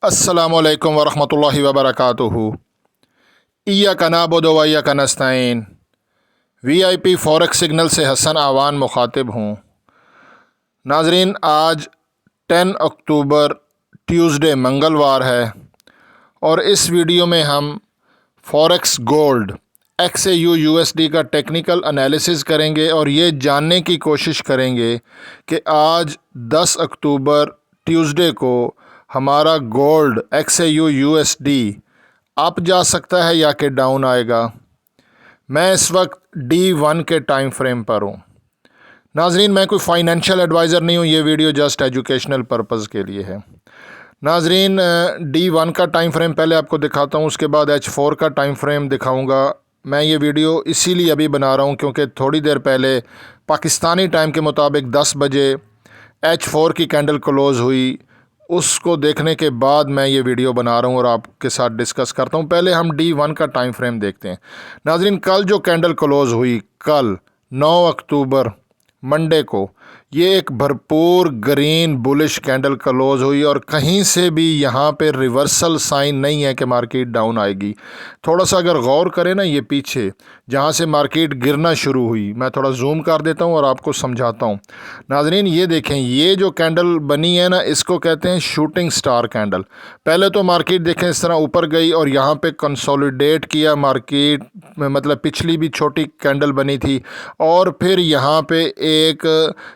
अस्सलामुअलैकुम वरहमतुल्लाहि वबरकातुहू। इय्याका नअबुदु व इय्याका नस्तईन। VIP फॉरेक्स सिग्नल से हसन आवान मुखातिब हूँ। नाजरीन, आज 10 अक्टूबर ट्यूसडे मंगलवार है और इस वीडियो में हम फॉरेक्स गोल्ड XAU USD का टेक्निकल एनालिसिस करेंगे और ये जानने की कोशिश करेंगे कि आज 10 अक्टूबर ट्यूसडे को हमारा गोल्ड XAU USD अप जा सकता है या कि डाउन आएगा। मैं इस वक्त D1 के टाइम फ्रेम पर हूँ। नाजरीन, मैं कोई फाइनेंशियल एडवाइज़र नहीं हूँ, ये वीडियो जस्ट एजुकेशनल पर्पज़ के लिए है। नाजरीन, D1 का टाइम फ्रेम पहले आपको दिखाता हूँ, उसके बाद H4 का टाइम फ्रेम दिखाऊँगा। मैं ये वीडियो इसीलिए अभी बना रहा हूँ क्योंकि थोड़ी देर पहले पाकिस्तानी टाइम के मुताबिक 10 बजे H4 की कैंडल क्लोज़ हुई। उसको देखने के बाद मैं ये वीडियो बना रहा हूँ और आपके साथ डिस्कस करता हूँ। पहले हम D1 का टाइम फ्रेम देखते हैं। नाजरीन, कल जो कैंडल क्लोज़ हुई, कल 9 अक्टूबर मंडे को, ये एक भरपूर ग्रीन बुलिश कैंडल क्लोज हुई और कहीं से भी यहाँ पे रिवर्सल साइन नहीं है कि मार्केट डाउन आएगी। थोड़ा सा अगर गौर करें ना, ये पीछे जहाँ से मार्केट गिरना शुरू हुई, मैं थोड़ा जूम कर देता हूँ और आपको समझाता हूँ। नाजरीन, ये देखें, ये जो कैंडल बनी है ना, इसको कहते हैं शूटिंग स्टार कैंडल। पहले तो मार्केट देखें इस तरह ऊपर गई और यहाँ पे कंसोलिडेट किया मार्केट, मतलब पिछली भी छोटी कैंडल बनी थी और फिर यहाँ पे एक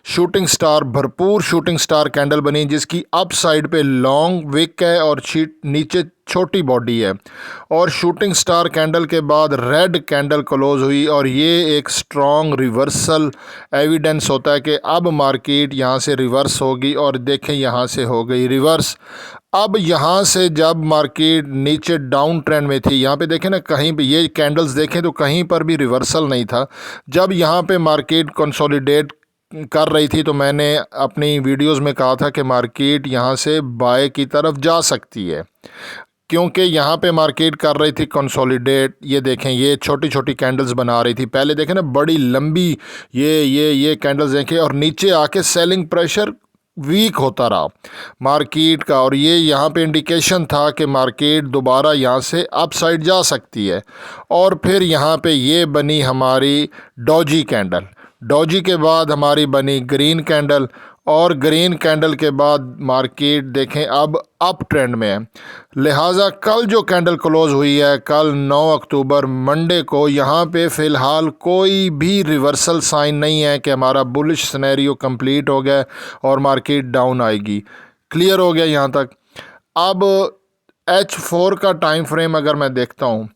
शूटिंग स्टार, भरपूर शूटिंग स्टार कैंडल बनी जिसकी अप साइड पे लॉन्ग विक है और नीचे छोटी बॉडी है। और शूटिंग स्टार कैंडल के बाद रेड कैंडल क्लोज हुई और ये एक स्ट्रॉन्ग रिवर्सल एविडेंस होता है कि अब मार्केट यहाँ से रिवर्स होगी। और देखें, यहाँ से हो गई रिवर्स। अब यहाँ से जब मार्केट नीचे डाउन ट्रेंड में थी, यहाँ पे देखें ना, कहीं पे ये कैंडल्स देखें तो कहीं पर भी रिवर्सल नहीं था। जब यहाँ पे मार्केट कंसोलिडेट कर रही थी तो मैंने अपनी वीडियोस में कहा था कि मार्केट यहाँ से बाय की तरफ जा सकती है, क्योंकि यहाँ पे मार्केट कर रही थी कंसोलिडेट। ये देखें, ये छोटी छोटी कैंडल्स बना रही थी। पहले देखें ना, बड़ी लंबी ये कैंडल्स देखें और नीचे आके सेलिंग प्रेशर वीक होता रहा मार्केट का, और ये यहाँ पे इंडिकेशन था कि मार्केट दोबारा यहाँ से अप साइड जा सकती है। और फिर यहाँ पे ये बनी हमारी डॉजी कैंडल। डॉजी के बाद हमारी बनी ग्रीन कैंडल और ग्रीन कैंडल के बाद मार्केट देखें अब अप ट्रेंड में है। लिहाजा कल जो कैंडल क्लोज हुई है, कल 9 अक्टूबर मंडे को, यहाँ पे फ़िलहाल कोई भी रिवर्सल साइन नहीं है कि हमारा बुलिश सिनेरियो कंप्लीट हो गया और मार्केट डाउन आएगी। क्लियर हो गया यहाँ तक। अब H4 का टाइम फ्रेम अगर मैं देखता हूँ,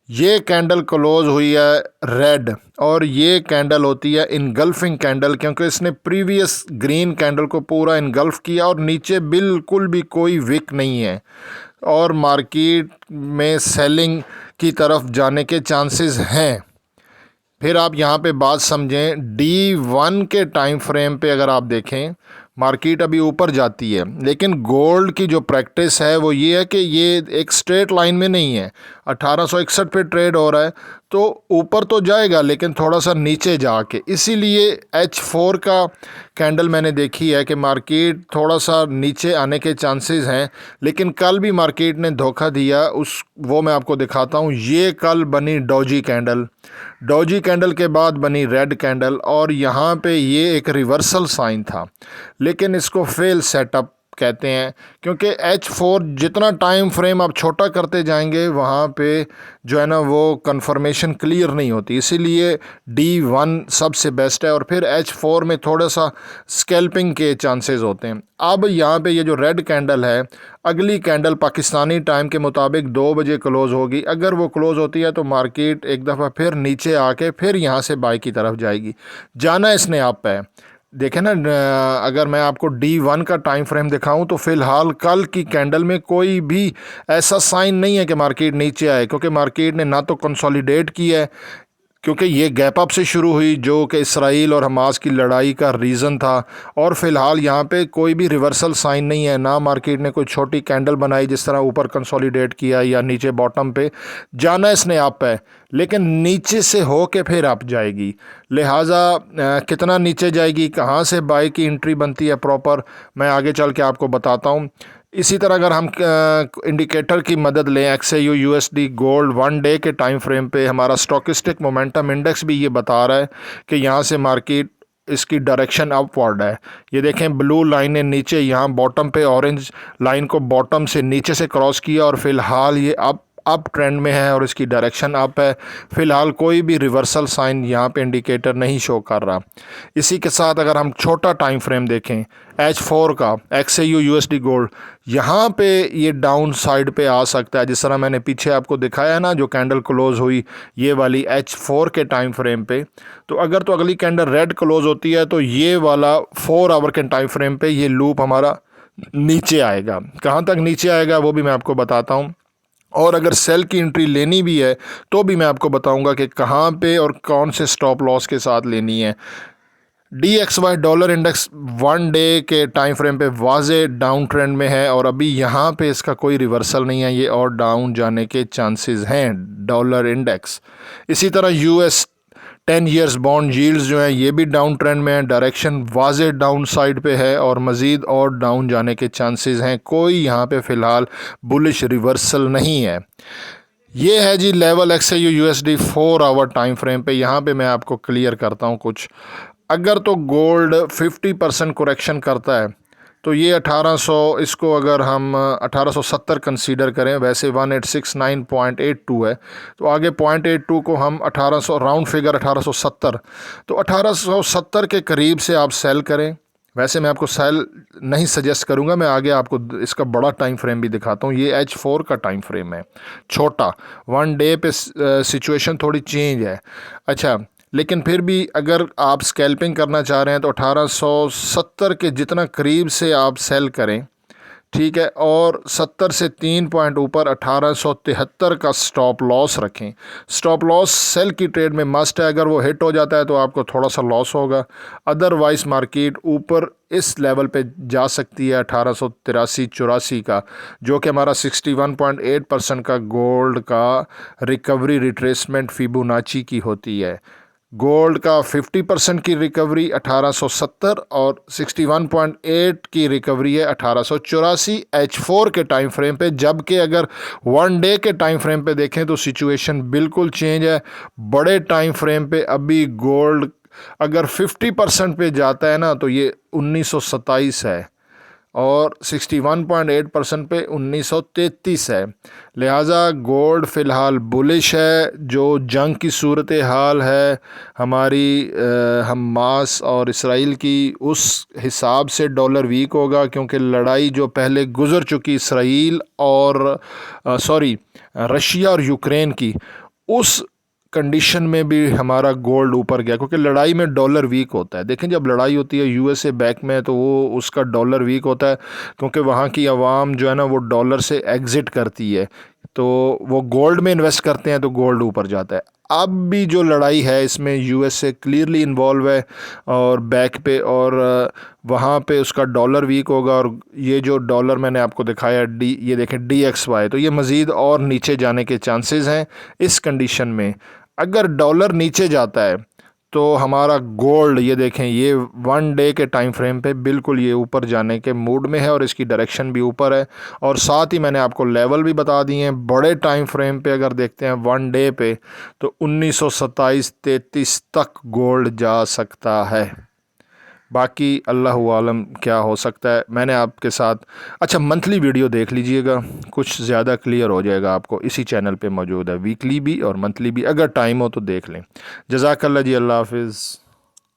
ये कैंडल क्लोज हुई है रेड और ये कैंडल होती है इनगल्फिंग कैंडल, क्योंकि इसने प्रीवियस ग्रीन कैंडल को पूरा इनगल्फ किया और नीचे बिल्कुल भी कोई विक नहीं है और मार्केट में सेलिंग की तरफ जाने के चांसेस हैं। फिर आप यहाँ पे बात समझें, D1 के टाइम फ्रेम पे अगर आप देखें, मार्केट अभी ऊपर जाती है, लेकिन गोल्ड की जो प्रैक्टिस है वो ये है कि ये एक स्ट्रेट लाइन में नहीं है। 1861 पे ट्रेड हो रहा है तो ऊपर तो जाएगा लेकिन थोड़ा सा नीचे जाके, इसीलिए H4 का कैंडल मैंने देखी है कि मार्केट थोड़ा सा नीचे आने के चांसेस हैं। लेकिन कल भी मार्केट ने धोखा दिया, वो मैं आपको दिखाता हूँ। ये कल बनी डॉजी कैंडल, डॉजी कैंडल के बाद बनी रेड कैंडल और यहाँ पे ये एक रिवर्सल साइन था, लेकिन इसको फेल सेटअप कहते हैं, क्योंकि H4 जितना टाइम फ्रेम आप छोटा करते जाएंगे वहाँ पे जो है ना वो कंफर्मेशन क्लियर नहीं होती। इसीलिए D1 सबसे बेस्ट है और फिर H4 में थोड़ा सा स्कैल्पिंग के चांसेस होते हैं। अब यहाँ पे ये जो रेड कैंडल है, अगली कैंडल पाकिस्तानी टाइम के मुताबिक 2 बजे क्लोज़ होगी। अगर वो क्लोज़ होती है तो मार्केट एक दफ़ा फिर नीचे आके फिर यहाँ से बाई की तरफ जाएगी। जाना इसने आप है। देखें ना, अगर मैं आपको D1 का टाइम फ्रेम दिखाऊं तो फ़िलहाल कल की कैंडल में कोई भी ऐसा साइन नहीं है कि मार्केट नीचे आए, क्योंकि मार्केट ने ना तो कंसोलिडेट किया है, क्योंकि ये गैप अप से शुरू हुई जो कि इसराइल और हमास की लड़ाई का रीज़न था, और फ़िलहाल यहाँ पे कोई भी रिवर्सल साइन नहीं है। ना मार्केट ने कोई छोटी कैंडल बनाई जिस तरह ऊपर कंसोलिडेट किया या नीचे बॉटम पे जाना इसने अप है, लेकिन नीचे से हो के फिर अप जाएगी। लिहाजा कितना नीचे जाएगी, कहाँ से बाई की एंट्री बनती है प्रॉपर, मैं आगे चल के आपको बताता हूँ। इसी तरह अगर हम इंडिकेटर की मदद लें XAU USD गोल्ड 1 डे के टाइम फ्रेम पे, हमारा स्टॉकिस्टिक मोमेंटम इंडेक्स भी ये बता रहा है कि यहाँ से मार्केट इसकी डायरेक्शन अपवर्ड है। ये देखें ब्लू लाइन ने नीचे यहाँ बॉटम पे ऑरेंज लाइन को बॉटम से नीचे से क्रॉस किया और फिलहाल ये अप ट्रेंड में है और इसकी डायरेक्शन अप है। फ़िलहाल कोई भी रिवर्सल साइन यहाँ पे इंडिकेटर नहीं शो कर रहा। इसी के साथ अगर हम छोटा टाइम फ्रेम देखें H4 का XAU USD गोल्ड, यहाँ पे ये डाउन साइड पे आ सकता है, जिस तरह मैंने पीछे आपको दिखाया है ना, जो कैंडल क्लोज हुई ये वाली H4 के टाइम फ्रेम पे। तो अगर तो अगली कैंडल रेड क्लोज होती है तो ये वाला 4 आवर के टाइम फ्रेम पे ये लूप हमारा नीचे आएगा। कहाँ तक नीचे आएगा वो भी मैं आपको बताता हूँ, और अगर सेल की एंट्री लेनी भी है तो भी मैं आपको बताऊंगा कि कहाँ पे और कौन से स्टॉप लॉस के साथ लेनी है। DXY डॉलर इंडेक्स 1 डे के टाइम फ्रेम पे वाज़े डाउन ट्रेंड में है और अभी यहाँ पे इसका कोई रिवर्सल नहीं है, ये और डाउन जाने के चांसेस हैं डॉलर इंडेक्स। इसी तरह US 10 ईयर्स बॉन्ड यील्ड्स जो हैं ये भी डाउन ट्रेंड में है, डायरेक्शन वाज़े डाउन साइड पे है और मज़ीद और डाउन जाने के चांसेस हैं। कोई यहाँ पे फ़िलहाल बुलिश रिवर्सल नहीं है। ये है जी level XAU USD 4 hour time frame पे। यहाँ पे मैं आपको क्लियर करता हूँ कुछ। अगर तो गोल्ड 50% करेक्शन करता है तो ये 1800, इसको अगर हम 1870 कंसीडर करें, वैसे 1869.82 है, तो आगे 0.82 को हम 1800 राउंड फिगर 1870, तो 1870 के करीब से आप सेल करें। वैसे मैं आपको सेल नहीं सजेस्ट करूंगा, मैं आगे आपको इसका बड़ा टाइम फ्रेम भी दिखाता हूँ। ये H4 का टाइम फ्रेम है, छोटा 1 डे पे सिचुएशन थोड़ी चेंज है। अच्छा, लेकिन फिर भी अगर आप स्कैल्पिंग करना चाह रहे हैं तो 1870 के जितना करीब से आप सेल करें, ठीक है, और 70 से 3 पॉइंट ऊपर 1873 का स्टॉप लॉस रखें। स्टॉप लॉस सेल की ट्रेड में मस्ट है, अगर वो हिट हो जाता है तो आपको थोड़ा सा लॉस होगा, अदरवाइज मार्केट ऊपर इस लेवल पे जा सकती है 1883-84 का, जो कि हमारा 61.8% का गोल्ड का रिकवरी रिट्रेसमेंट फिबोनाची की होती है। गोल्ड का 50% की रिकवरी 1870 और 61.8 की रिकवरी है 1884 H4 के टाइम फ्रेम पे। जबकि अगर 1 डे के टाइम फ्रेम पे देखें तो सिचुएशन बिल्कुल चेंज है। बड़े टाइम फ्रेम पे अभी गोल्ड अगर 50% पे जाता है ना तो ये 1927 है और 61.8% पे 1933 है। लिहाजा गोल्ड फ़िलहाल बुलिश है। जो जंग की सूरत हाल है हमारी हमास और इसराइल की, उस हिसाब से डॉलर वीक होगा, क्योंकि लड़ाई जो पहले गुज़र चुकी इसराइल और रशिया और यूक्रेन की, उस कंडीशन में भी हमारा गोल्ड ऊपर गया, क्योंकि लड़ाई में डॉलर वीक होता है। देखें, जब लड़ाई होती है USA बैक में तो वो उसका डॉलर वीक होता है, क्योंकि वहाँ की आवाम जो है ना वो डॉलर से एग्ज़िट करती है, तो वो गोल्ड में इन्वेस्ट करते हैं तो गोल्ड ऊपर जाता है। अब भी जो लड़ाई है इसमें USA क्लियरली इन्वॉल्व है और बैक पे, और वहाँ पे उसका डॉलर वीक होगा। और ये जो डॉलर मैंने आपको दिखाया ये देखें DXY, तो ये मज़ीद और नीचे जाने के चांसेस हैं। इस कंडीशन में अगर डॉलर नीचे जाता है तो हमारा गोल्ड, ये देखें, ये 1 डे के टाइम फ्रेम पे बिल्कुल ये ऊपर जाने के मूड में है और इसकी डायरेक्शन भी ऊपर है। और साथ ही मैंने आपको लेवल भी बता दिए हैं। बड़े टाइम फ्रेम पे अगर देखते हैं 1 डे पे तो 1927-33 तक गोल्ड जा सकता है। बाकी अल्लाह आलम क्या हो सकता है। मैंने आपके साथ, अच्छा, मंथली वीडियो देख लीजिएगा, कुछ ज़्यादा क्लियर हो जाएगा आपको। इसी चैनल पे मौजूद है, वीकली भी और मंथली भी, अगर टाइम हो तो देख लें। जज़ाकल्लाह जी, अल्लाह हाफिज़।